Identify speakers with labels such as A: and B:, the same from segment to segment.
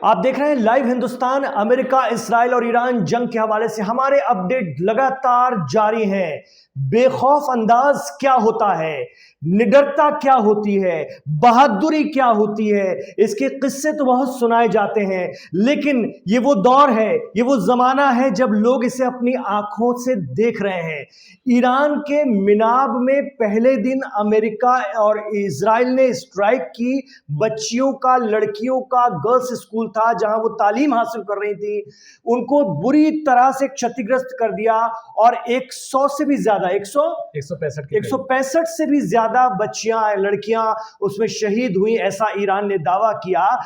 A: आप देख रहे हैं लाइव हिंदुस्तान। अमेरिका, इस्राइल और ईरान जंग के हवाले से हमारे अपडेट लगातार जारी हैं। बेखौफ अंदाज क्या होता है, निडरता क्या होती है, बहादुरी क्या होती है, इसके किस्से तो बहुत सुनाए जाते हैं, लेकिन ये वो दौर है, ये वो जमाना है जब लोग इसे अपनी आंखों से देख रहे हैं। ईरान के मिनाब में पहले दिन अमेरिका और इजराइल ने स्ट्राइक की। बच्चियों का, लड़कियों का गर्ल्स स्कूल था जहां वो तालीम हासिल कर रही थी, उनको बुरी तरह से क्षतिग्रस्त कर दिया और 100 से भी ज्यादा 165 से भी ज्यादा बच्चियां, लड़कियां उसमें शहीद हुई, ऐसा ईरान ने दावा किया।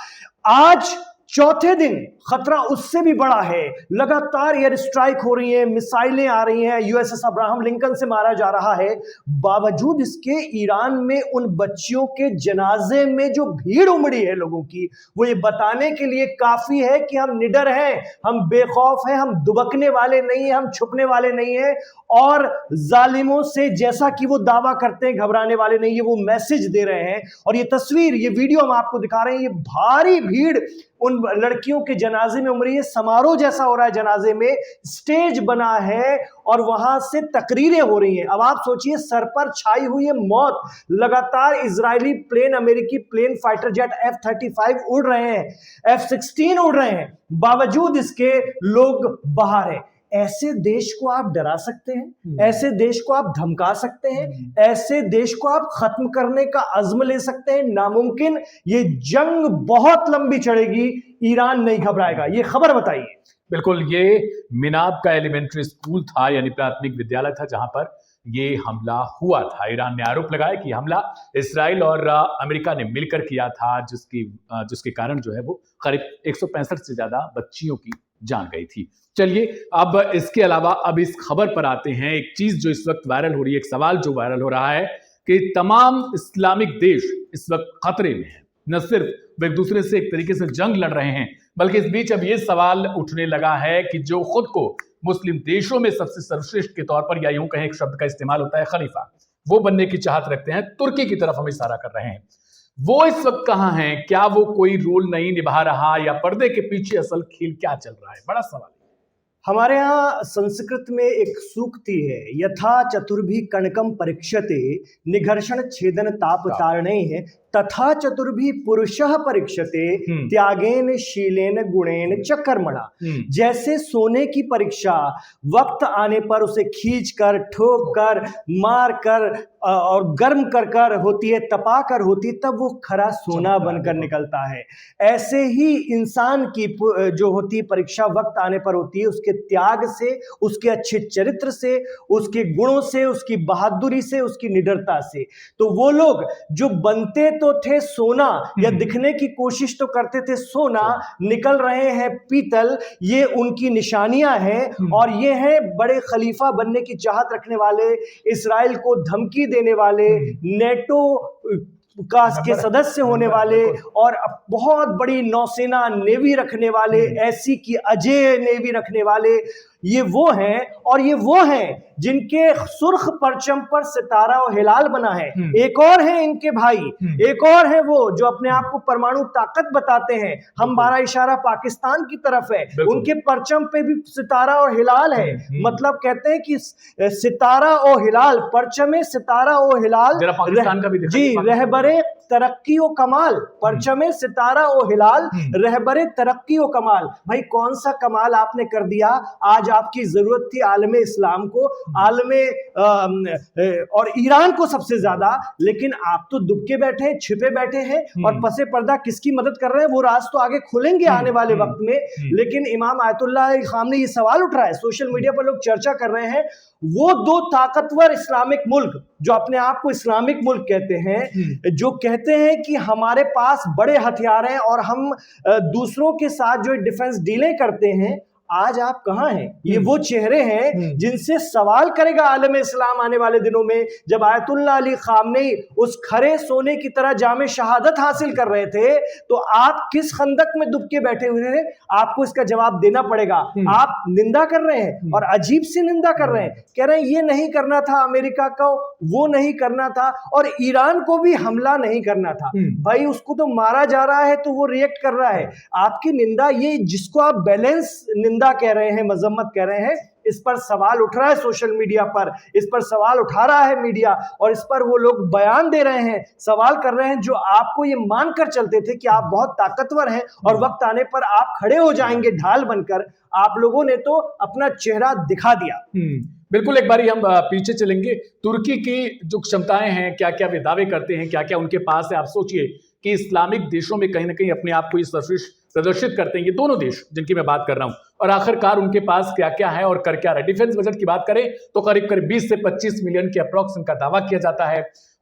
A: आज चौथे दिन खतरा उससे भी बड़ा है। लगातार एयर स्ट्राइक हो रही है, मिसाइलें आ रही हैं, यूएसएस अब्राहम लिंकन से मारा जा रहा है। बावजूद इसके ईरान में उन बच्चियों के जनाजे में जो भीड़ उमड़ी है लोगों की, वो ये बताने के लिए काफी है कि हम निडर हैं, हम बेखौफ हैं, हम दुबकने वाले नहीं हैं, हम छुपने वाले नहीं हैं और जालिमों से, जैसा कि वो दावा करते हैं, घबराने वाले नहीं है। वो मैसेज दे रहे हैं और ये तस्वीर, ये वीडियो हम आपको दिखा रहे हैं। ये भारी भीड़ उन लड़कियों के जनाजे में उमड़ी है, समारोह जैसा हो रहा है, जनाजे में स्टेज बना है और वहां से तकरीरें हो रही हैं। अब आप सोचिए, सर पर छाई हुई है मौत। लगातार इजरायली प्लेन, अमेरिकी प्लेन, फाइटर जेट F-35 उड़ रहे हैं, F-16 उड़ रहे हैं, बावजूद इसके लोग बाहर हैं। ऐसे देश को आप डरा सकते हैं, ऐसे देश को आप धमका सकते हैं, ऐसे देश को आप खत्म करने का अज़्म ले सकते हैं? नामुमकिन। ये जंग बहुत लंबी चलेगी, ईरान नहीं घबराएगा। ये खबर बताइए।
B: बिल्कुल, ये मिनाब का एलिमेंट्री स्कूल था, यानी प्राथमिक विद्यालय था, जहां पर ये हमला हुआ था। ईरान ने आरोप लगाया कि हमला इसराइल और अमेरिका ने मिलकर किया था, जिसके कारण जो है वो करीब 165 से ज्यादा बच्चियों की जान गई थी। चलिए, अब इसके अलावा अब इस खबर पर आते हैं। एक चीज जो इस वक्त वायरल हो रही है, एक सवाल जो वायरल हो रहा है कि तमाम इस्लामिक देश इस वक्त खतरे में हैं। न सिर्फ वे एक दूसरे से एक तरीके से जंग लड़ रहे हैं, बल्कि इस बीच अब ये सवाल उठने लगा है कि जो खुद को मुस्लिम देशों में सबसे सर्वश्रेष्ठ के तौर पर, या यूं कहें एक शब्द का इस्तेमाल होता है खलीफा, वो बनने की चाहत रखते हैं, तुर्की की तरफ हम इशारा कर रहे हैं। वो इस वक्त कहां हैं? क्या वो कोई रोल नहीं निभा रहा, या पर्दे के पीछे असल खेल क्या चल रहा है? बड़ा सवाल।
A: हमारे यहाँ संस्कृत में एक सूक्ति है, यथा चतुर्भी कणकम परीक्षते निघर्षण छेदन ताप तारणे है, तथा चतुर्भी पुरुषः परीक्षते त्यागेन शीलेन गुणेन च कर्मणा। जैसे सोने की परीक्षा वक्त आने पर उसे खींच कर, ठोक कर, मार कर और गर्म कर कर होती है, तपा कर होती है, तब वो खरा सोना बनकर निकलता है। ऐसे ही इंसान की जो होती है परीक्षा वक्त आने पर होती है, उसके त्याग से, उसके अच्छे चरित्र से, उसके गुणों से, उसकी बहादुरी से, उसकी निडरता से। तो वो लोग जो बनते तो थे सोना, या दिखने की कोशिश तो करते थे सोना, निकल रहे हैं पीतल। ये उनकी निशानियां हैं और ये हैं बड़े खलीफा बनने की चाहत रखने वाले, इस्राइल को धमकी देने वाले, नेटो के सदस्य होने वाले और बहुत बड़ी नौसेना, नेवी रखने वाले, ऐसी की अजय नेवी रखने वाले। ये वो हैं, और ये वो हैं जिनके सुर्ख परचम पर सितारा और हिलाल बना है। एक और है इनके भाई, एक और है वो जो अपने आप को परमाणु ताकत बताते हैं। हमारा इशारा पाकिस्तान की तरफ है, उनके परचम पे भी सितारा और हिलाल है। मतलब कहते हैं कि सितारा और हिलाल, परचमे सितारा और हिलाल,
B: पाकिस्तान का भी
A: जी, रहबरे तरक्की ओ कमाल, परचमे सितारा ओ हिलाल, रहबरे तरक्की ओ कमाल। भाई कौन सा कमाल आपने कर दिया? आज आपकी जरूरत थी आलमे इस्लाम को, आलमे और ईरान को सबसे ज्यादा, लेकिन आप तो दुबके बैठे हैं, छिपे बैठे हैं और पसे पर्दा किसकी मदद कर रहे हैं? वो राज तो आगे खुलेंगे आने वाले वक्त में। लेकिन इमाम आयतुल्लाह खामने ये सवाल उठ रहा है, सोशल मीडिया पर लोग चर्चा कर रहे हैं, वो दो ताकतवर इस्लामिक मुल्क जो अपने आप को इस्लामिक मुल्क कहते हैं, जो कहते हैं कि हमारे पास बड़े हथियार हैं और हम दूसरों के साथ जो डिफेंस डीलें करते हैं, आज आप कहां हैं? ये वो चेहरे हैं जिनसे सवाल करेगा आलम इस्लाम आने वाले दिनों में। जब आयतुल्लाह अली खामनेई उस खरे सोने की तरह जामे शहादत हासिल कर रहे थे, तो आप किस खंदक में डूब के बैठे हुए थे? आपको इसका जवाब देना पड़ेगा। आप निंदा कर रहे हैं और अजीब सी निंदा कर रहे हैं, कह रहे हैं ये नहीं करना था अमेरिका को, वो नहीं करना था, और ईरान को भी हमला नहीं करना था। भाई उसको तो मारा जा रहा है तो वो रिएक्ट कर रहा है। आपकी निंदा, ये जिसको आप बैलेंस निंदा कह रहे हैं, मजम्मत कह रहे हैं, इस पर सवाल उठ रहा है सोशल मीडिया पर, इस पर सवाल उठा रहा है मीडिया, और इस पर वो लोग बयान दे रहे हैं, सवाल कर रहे हैं, जो आपको ये मानकर चलते थे कि आप बहुत ताकतवर हैं और वक्त आने पर आप खड़े हो जाएंगे ढाल बनकर। आप लोगों ने तो अपना चेहरा दिखा दिया।
B: बिल्कुल, एक बारी हम पीछे चलेंगे। तुर्की की जो क्षमताएं हैं, क्या क्या वे दावे करते हैं, क्या क्या उनके पास है। आप सोचिए कि इस्लामिक देशों में कहीं ना कहीं अपने आप को इस तस्वीर प्रदर्शित करते हैं ये दोनों देश जिनकी मैं बात कर रहा हूं, और आखिरकार उनके पास क्या क्या है और कर क्या रहा है। डिफेंस बजट की बात करें तो करीब करीब 20 से 25 मिलियन के अप्रॉक्स इनका दावा किया जाता है।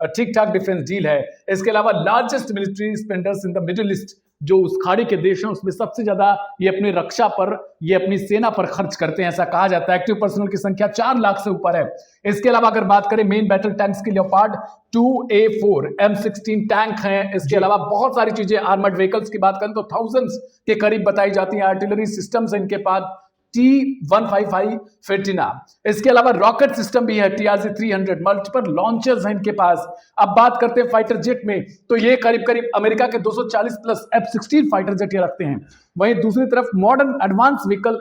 B: ठीक ठाक डिफेंस डील है। इसके अलावा largest military spenders in the middle east, जो उस खाड़ी के देश हैं उसमें सबसे ज्यादा ये अपनी रक्षा पर, ये अपनी सेना पर खर्च करते हैं, ऐसा कहा जाता है। एक्टिव पर्सनल की संख्या 4 लाख से ऊपर है। इसके अलावा अगर बात करें मेन बैटल टैंक्स की, लेओपार्ड 2A4 M16 टैंक हैं। इसके अलावा बहुत सारी चीजें, आर्मर्ड व्हीकल्स की बात करें तो थाउजेंड्स के करीब बताई जाती हैं। आर्टिलरी सिस्टम्स है इनके पास T155 फेटिना। इसके अलावा रॉकेट सिस्टम भी है TRZ 300, मल्टीपल लॉन्चर्स हैं इनके पास। अब बात करते हैं फाइटर जेट में, तो ये करीब करीब अमेरिका के 240 प्लस F-16 फाइटर जेट ये रखते हैं। वहीं दूसरी तरफ मॉडर्न एडवांस व्हीकल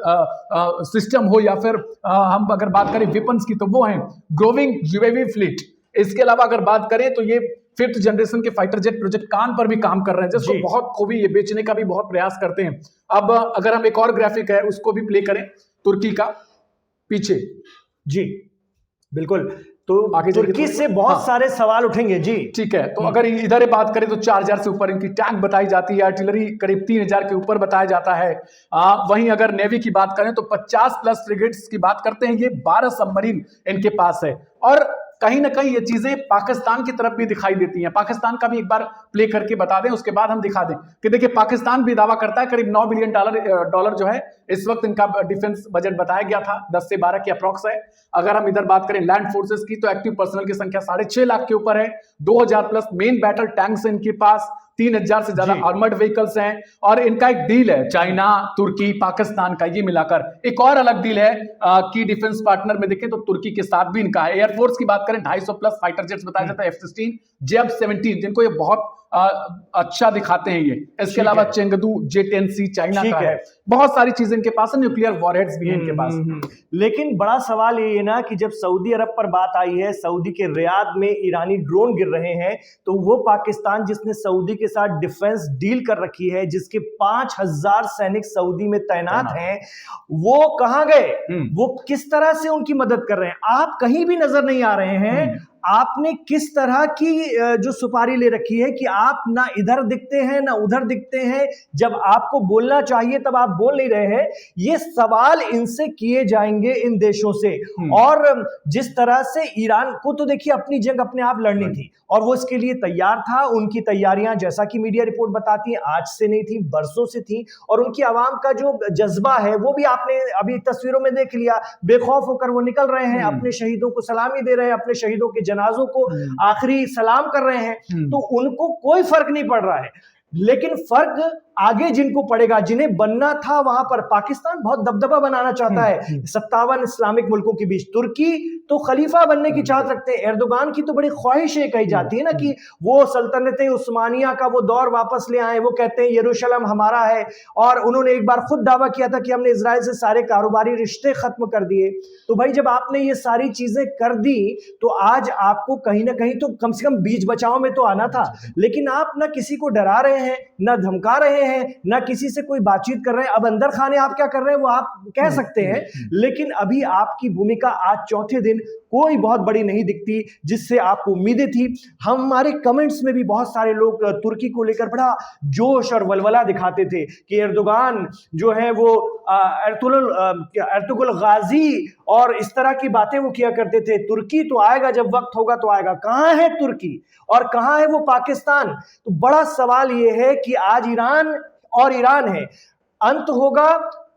B: सिस्टम हो या फिर हम अगर बात करें वेपन्स की, तो वो है ग्रोविंग UAV फ्लीट। इसके अलावा अगर बात करें तो ये 5th जनरेशन के फाइटर जेट प्रोजेक्ट कान पर भी काम कर रहे हैं, जिसको बहुत खूबी ये बेचने का भी बहुत प्रयास करते हैं। अब अगर हम एक और ग्राफिक है उसको भी प्ले करें, तुर्की का पीछे।
A: जी बिल्कुल, तो तुर्की से बहुत सारे सवाल उठेंगे। जी
B: ठीक है, तो अगर इधर बात करें तो 4000 से ऊपर इनकी टैंक बताई जाती है, आर्टिलरी करीब 3000 के ऊपर बताया जाता है। वहीं अगर नेवी की बात करें तो 50 प्लस फ्रिगेट्स की बात करते हैं, ये 12 सबमरीन इनके पास है। और कहीं ना कहीं ये चीजें पाकिस्तान की तरफ भी दिखाई देती हैं। पाकिस्तान का भी एक बार प्ले करके बता दें, उसके बाद हम दिखा दें कि देखिए पाकिस्तान भी दावा करता है करीब 9 बिलियन डॉलर जो है इस वक्त इनका डिफेंस बजट बताया गया था, 10 से 12 की अप्रॉक्स है। अगर हम इधर बात करें लैंड फोर्सेस की, तो एक्टिव पर्सनल की संख्या 6.5 लाख के ऊपर है। 2000 प्लस मेन बैटल टैंक्स इनके पास, 3000 से ज्यादा आर्मर्ड व्हीकल्स हैं। और इनका एक डील है चाइना, तुर्की, पाकिस्तान का, ये मिलाकर एक और अलग डील है कि डिफेंस पार्टनर में देखें तो तुर्की के साथ भी इनका है। एयरफोर्स की बात करें 250 प्लस फाइटर जेट्स बताया जाता है, F-16, JF-17 जिनको ये बहुत अच्छा दिखाते हैं ये। इसके अलावा चेंगदू J-10C चाइना का है। बहुत सारी चीजें इनके पास है, न्यूक्लियर वॉरहेड्स भी हैं इनके पास।
A: लेकिन बड़ा सवाल ये है ना कि जब सऊदी अरब पर बात आई है, सऊदी के रियाद में ईरानी ड्रोन गिर रहे हैं, तो वो पाकिस्तान जिसने सऊदी के साथ डिफेंस डील कर रखी है, जिसके 5000 सैनिक सऊदी में तैनात हैं, वो कहां गए? वो किस तरह से उनकी मदद कर रहे हैं? आप कहीं भी नजर नहीं आ रहे हैं। आपने किस तरह की जो सुपारी ले रखी है कि आप ना इधर दिखते हैं ना उधर दिखते हैं, जब आपको बोलना चाहिए तब आप बोल नहीं रहे हैं। ये सवाल इनसे किए जाएंगे इन देशों से। और जिस तरह से ईरान को तो देखिए अपनी जंग अपने आप लड़नी थी और वो इसके लिए तैयार था। उनकी तैयारियां जैसा कि मीडिया रिपोर्ट बताती है आज से नहीं थी, बरसों से थी। और उनकी आवाम का जो जज्बा है वो भी आपने अभी तस्वीरों में देख लिया, बेखौफ होकर वो निकल रहे हैं, अपने शहीदों को सलामी दे रहे हैं, अपने शहीदों के जनाजों को आखिरी सलाम कर रहे हैं। तो उनको कोई फर्क नहीं पड़ रहा है। लेकिन फर्क आगे जिनको पड़ेगा, जिन्हें बनना था वहां पर। पाकिस्तान बहुत दबदबा बनाना चाहता है 57 इस्लामिक मुल्कों के बीच। तुर्की तो खलीफा बनने की चाहत रखते हैं। एर्दोगान की तो बड़ी ख्वाहिश है, कही जाती है ना कि वो सल्तनत उस्मानिया का वो दौर वापस ले आए। वो कहते हैं यरूशलेम हमारा है, और उन्होंने एक बार खुद दावा किया था कि हमने इजराइल से सारे कारोबारी रिश्ते खत्म कर दिए। तो भाई जब आपने ये सारी चीजें कर दी, तो आज आपको कहीं ना कहीं तो कम से कम बीच बचाव में तो आना था। लेकिन आप ना किसी को डरा रहे हैं, ना धमका रहे हैं, ना किसी से कोई बातचीत कर रहे हैं। अब अंदर खाने आप क्या कर रहे हैं वो आप कह सकते हैं, लेकिन अभी आपकी भूमिका आज चौथे दिन कोई बहुत बड़ी नहीं दिखती जिससे आपको उम्मीदें थी। हमारे कमेंट्स में भी बहुत सारे लोग तुर्की को लेकर बड़ा जोश और वलवला दिखाते थे कि एर्दोगान जो है वो अर्तुगरुल गाजी और इस तरह की बातें वो किया करते थे। तुर्की तो आएगा, जब वक्त होगा तो आएगा। कहां है तुर्की और कहां है वो पाकिस्तान? तो बड़ा सवाल ये है कि आज ईरान और ईरान है, अंत होगा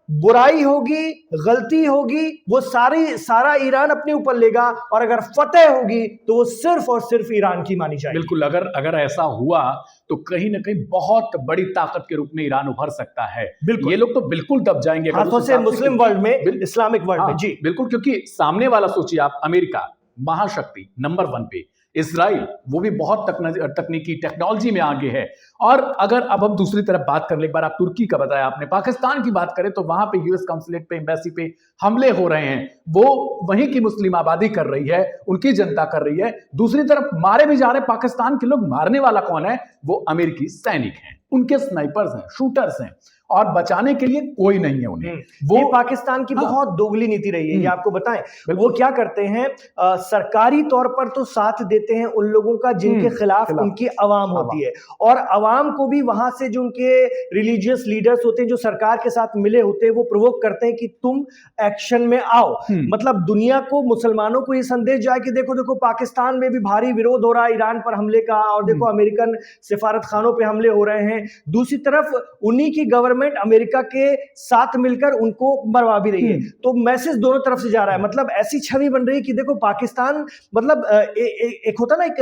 A: बुराई होगी, गलती होगी, वो सारा ईरान अपने ऊपर लेगा, और अगर फतेह होगी तो वो सिर्फ और सिर्फ ईरान की मानी जाएगी।
B: बिल्कुल, अगर ऐसा हुआ तो कहीं ना कहीं बहुत बड़ी ताकत के रूप में ईरान उभर सकता है।
A: बिल्कुल,
B: ये लोग तो बिल्कुल दब जाएंगे
A: खासतौर से मुस्लिम वर्ल्ड में, इस्लामिक वर्ल्ड में। जी
B: बिल्कुल, क्योंकि सामने वाला सोचिए आप, अमेरिका महाशक्ति नंबर 1 पे, इजराइल वो भी बहुत तकनीकी टेक्नोलॉजी में आगे है। और अगर अब हम दूसरी तरफ बात कर ले, एक बार आप तुर्की का बताया आपने, पाकिस्तान की बात करें तो वहां पे यूएस काउंसुलेट पे, एम्बेसी पे हमले हो रहे हैं, वो वहीं की मुस्लिम आबादी कर रही है, उनकी जनता कर रही है। दूसरी तरफ मारे भी जा रहे पाकिस्तान के लोग, मारने वाला कौन है? वो अमेरिकी सैनिक हैं, उनके स्नाइपर्स हैं, शूटर्स हैं, और बचाने के लिए कोई नहीं है उन्हें।
A: वो पाकिस्तान की बहुत दोगली नीति रही है, ये आपको बताएं। वो क्या करते हैं, सरकारी तौर पर तो साथ देते हैं उन लोगों का जिनके खिलाफ उनकी आवाम होती है, और आवाम को भी वहां से जो उनके रिलीजियस लीडर्स होते हैं, जो सरकार के साथ मिले होते हैं, वो प्रोवोक करते हैं कि तुम एक्शन में आओ। मतलब दुनिया को, मुसलमानों को ये संदेश जाए कि देखो देखो पाकिस्तान में भी भारी विरोध हो रहा है ईरान पर हमले का, और देखो अमेरिकन सिफारत खानों पे हमले हो रहे हैं। दूसरी तरफ उन्हीं की गवर्नमेंट अमेरिका के साथ मिलकर उनको मरवा भी रही है। तो मैसेज दोनों तरफ से जा रहा है, मतलब ऐसी छवि बन रही है कि देखो पाकिस्तान, मतलब एक होता ना एक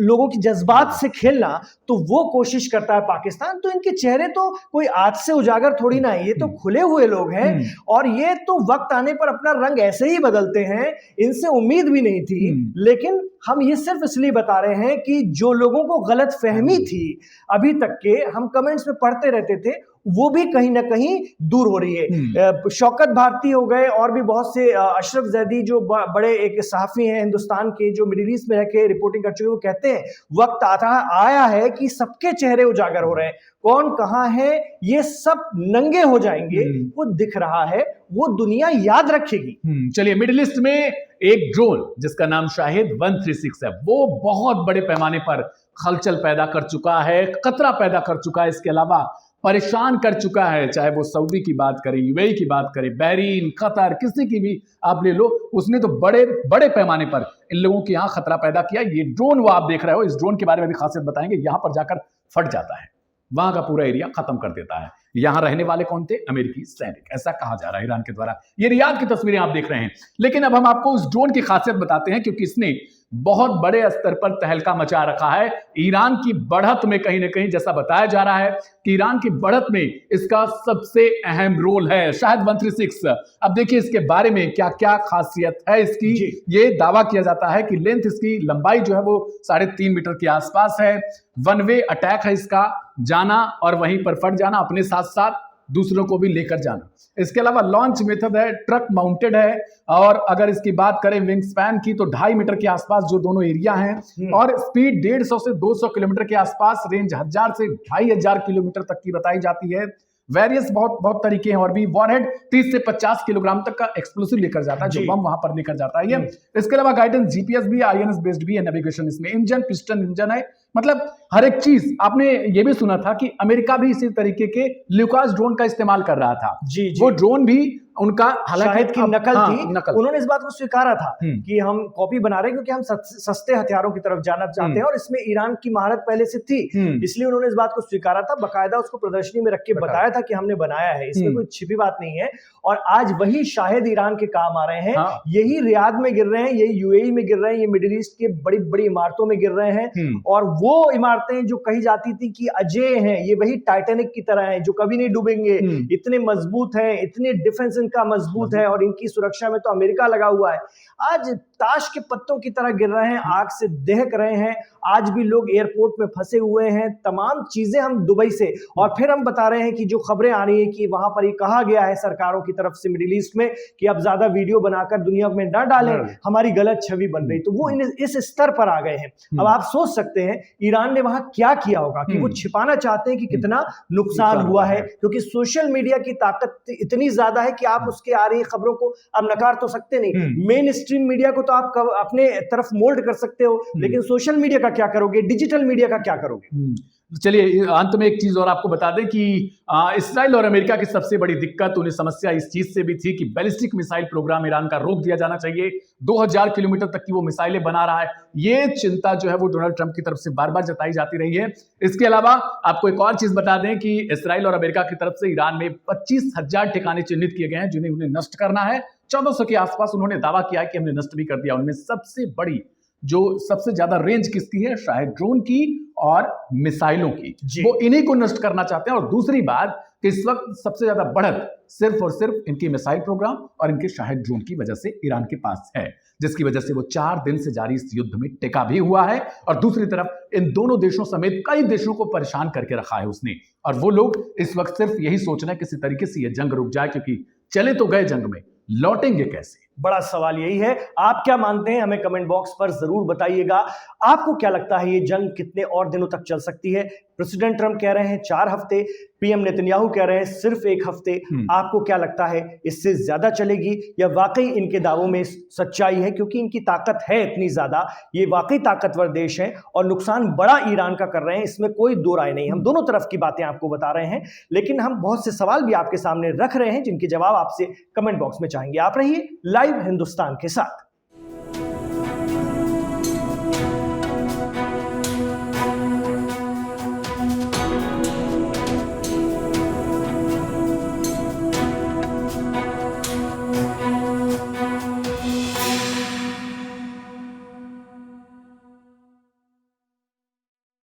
A: लोगों की जज्बात से खेलना, तो वो कोशिश करता है पाकिस्तान। तो इनके चेहरे तो कोई आज से उजागर थोड़ी ना है, ये तो खुले हुए लोग हैं, और ये तो वक्त आने पर अपना रंग ऐसे ही बदलते हैं, इनसे उम्मीद भी नहीं थी। लेकिन हम ये सिर्फ इसलिए बता रहे हैं कि जो लोगों को गलत फहमी थी अभी तक के, हम कमेंट्स में पढ़ते रहते थे, वो भी कहीं ना कहीं दूर हो रही है। शौकत भारती हो गए, और भी बहुत से, अशरफ जैदी जो बड़े एक सहाफी हैं हिंदुस्तान के, जो मिडिल ईस्ट में रह के रिपोर्टिंग कर चुके, वो कहते हैं वक्त आया है कि सबके चेहरे उजागर हो रहे हैं, कौन कहां है ये सब नंगे हो जाएंगे, वो दिख रहा है, वो दुनिया याद रखेगी।
B: चलिए, मिडिल ईस्ट में एक ड्रोन जिसका नाम शाहिद 136 है, वो बहुत बड़े पैमाने पर खलचल पैदा कर चुका है, खतरा पैदा कर चुका है, इसके अलावा परेशान कर चुका है। चाहे वो सऊदी की बात करें, यूएई की बात करें, बहरीन, कतर, किसी की भी आप ले लो, उसने तो बड़े बड़े पैमाने पर इन लोगों के यहां खतरा पैदा किया। ये ड्रोन वो आप देख रहे हो, इस ड्रोन के बारे में भी खासियत बताएंगे। यहां पर जाकर फट जाता है, वहां का पूरा एरिया खत्म कर देता है। यहां रहने वाले कौन थे? अमेरिकी सैनिक, ऐसा कहा जा रहा है ईरान के द्वारा। ये रियाद की तस्वीरें आप देख रहे हैं। लेकिन अब हम आपको उस ड्रोन की खासियत बताते हैं, क्योंकि इसने बहुत बड़े स्तर पर तहलका मचा रखा है ईरान की बढ़त में। कहीं ना कहीं जैसा बताया जा रहा है कि ईरान की बढ़त में इसका सबसे अहम रोल है शाहिद 136। अब देखिए इसके बारे में क्या क्या खासियत है इसकी। ये दावा किया जाता है कि लेंथ, इसकी लंबाई जो है वो 3.5 मीटर के आसपास है। वन वे अटैक है इसका, जाना और वहीं पर फट जाना, अपने साथ साथ दूसरों को भी लेकर जाना। इसके अलावा लॉन्च मेथड है, ट्रक माउंटेड है, और अगर इसकी बात करें विंग स्पैन की तो 2.5 मीटर के आसपास जो दोनों एरिया हैं, और स्पीड 150 से 200 किलोमीटर के आसपास, रेंज 1000 से 2500 किलोमीटर तक की बताई जाती है। वेरियस बहुत तरीके हैं, और भी वॉरहेड 30 से 50 किलोग्राम तक का एक्सप्लोसिव लेकर जाता है, जो बम वहां पर लेकर जाता है ये। इसके अलावा गाइडेंस जीपीएस भी, आईएनएस बेस्ड भी है, नेविगेशन इसमें, इंजन पिस्टन इंजन है, मतलब हर एक चीज। आपने ये भी सुना था कि अमेरिका भी इसी तरीके के ल्यूकास ड्रोन का इस्तेमाल कर रहा था। वो ड्रोन भी उनका
A: शाहिद की नकल थी। उन्होंने इस बात को स्वीकारा था कि हम कॉपी बना रहे हैं क्योंकि हम सस्ते हथियारों की तरफ जाना चाहते हैं, और इसमें ईरान की महारत पहले से थी, इसलिए उन्होंने इस बात को स्वीकारा था, बकायदा उसको प्रदर्शनी में रख के बताया था कि हमने बनाया है, इसमें कोई छिपी बात नहीं है। और आज वही शाहिद ईरान के काम आ रहे हैं। यही रियाद में गिर रहे हैं, यही यूएई में गिर रहे हैं, ये मिडिल ईस्ट के बड़ी बड़ी इमारतों में गिर रहे हैं। और वो इमारतें जो कही जाती थी कि अजेय हैं, ये वही टाइटैनिक की तरह हैं जो कभी नहीं डूबेंगे, इतने मजबूत हैं, इतने डिफेंस इनका मजबूत है, और इनकी सुरक्षा में तो अमेरिका लगा हुआ है। आज ताश के पत्तों की तरह गिर रहे हैं, आग से दहक रहे हैं। आज भी लोग एयरपोर्ट में फंसे हुए हैं। तमाम चीजें हम दुबई से, और फिर हम बता रहे हैं कि जो खबरें आ रही है कि वहां पर ये कहा गया है सरकारों की तरफ से मिडिल ईस्ट में कि अब ज्यादा वीडियो बनाकर दुनिया में न डालें, हमारी गलत छवि बन रही। तो वो इस स्तर पर आ गए हैं। अब आप सोच सकते हैं ईरान ने वहां क्या किया होगा, कि वो छिपाना चाहते हैं कि कितना नुकसान हुआ है, क्योंकि सोशल मीडिया की ताकत इतनी ज्यादा है कि आप उसके आ रही खबरों को अब नकार तो सकते नहीं। मेन स्ट्रीम मीडिया को तो आप अपने तरफ मोल्ड कर सकते हो, लेकिन सोशल मीडिया का क्या करोगे, डिजिटल मीडिया का क्या करोगे?
B: चलिए अंत में एक चीज और आपको बता दें कि इसराइल और अमेरिका की सबसे बड़ी दिक्कत, उन्हें समस्या इस चीज से भी थी कि बैलिस्टिक मिसाइल प्रोग्राम ईरान का रोक दिया जाना चाहिए। 2000 किलोमीटर तक की वो मिसाइलें बना रहा है। ये चिंता जो है वो डोनाल्ड ट्रंप की तरफ से बार बार जताई जाती रही है। इसके अलावा आपको एक और चीज बता दें कि इसराइल और अमेरिका की तरफ से ईरान में 25,000 ठिकाने चिन्हित किए गए हैं जिन्हें उन्हें नष्ट करना है। 1400 के आसपास उन्होंने दावा किया कि हमने नष्ट भी कर दिया। उनमें सबसे बड़ी, जो सबसे ज्यादा रेंज किसकी है, शायद ड्रोन की और मिसाइलों की, वो इन्हीं को नष्ट करना चाहते हैं। और दूसरी बात कि इस वक्त सबसे ज्यादा बढ़त सिर्फ और सिर्फ इनकी मिसाइल प्रोग्राम और इनके शाहिद ड्रोन की वजह से ईरान के पास है, जिसकी वजह से वो 4 दिन से जारी इस युद्ध में टिका भी हुआ है। और दूसरी तरफ इन दोनों देशों समेत कई देशों को परेशान करके रखा है उसने। और वो लोग इस वक्त सिर्फ यही सोच रहे हैं किसी तरीके से ये जंग रुक जाए, क्योंकि चले तो गए जंग में, लौटेंगे कैसे?
A: बड़ा सवाल यही है। आप क्या मानते हैं, हमें कमेंट बॉक्स पर जरूर बताइएगा। आपको क्या लगता है ये जंग कितने और दिनों तक चल सकती है? प्रेसिडेंट ट्रंप कह रहे हैं 4 हफ्ते, पीएम नेतन्याहू कह रहे हैं सिर्फ 1 हफ्ते। आपको क्या लगता है, इससे ज्यादा चलेगी या वाकई इनके दावों में सच्चाई है? क्योंकि इनकी ताकत है इतनी ज्यादा, ये वाकई ताकतवर देश है और नुकसान बड़ा ईरान का कर रहे हैं, इसमें कोई दो राय नहीं। हम दोनों तरफ की बातें आपको बता रहे हैं, लेकिन हम बहुत से सवाल भी आपके सामने रख रहे हैं जिनके जवाब आपसे कमेंट बॉक्स में चाहेंगे। आप रहिए लाइव हिंदुस्तान के साथ।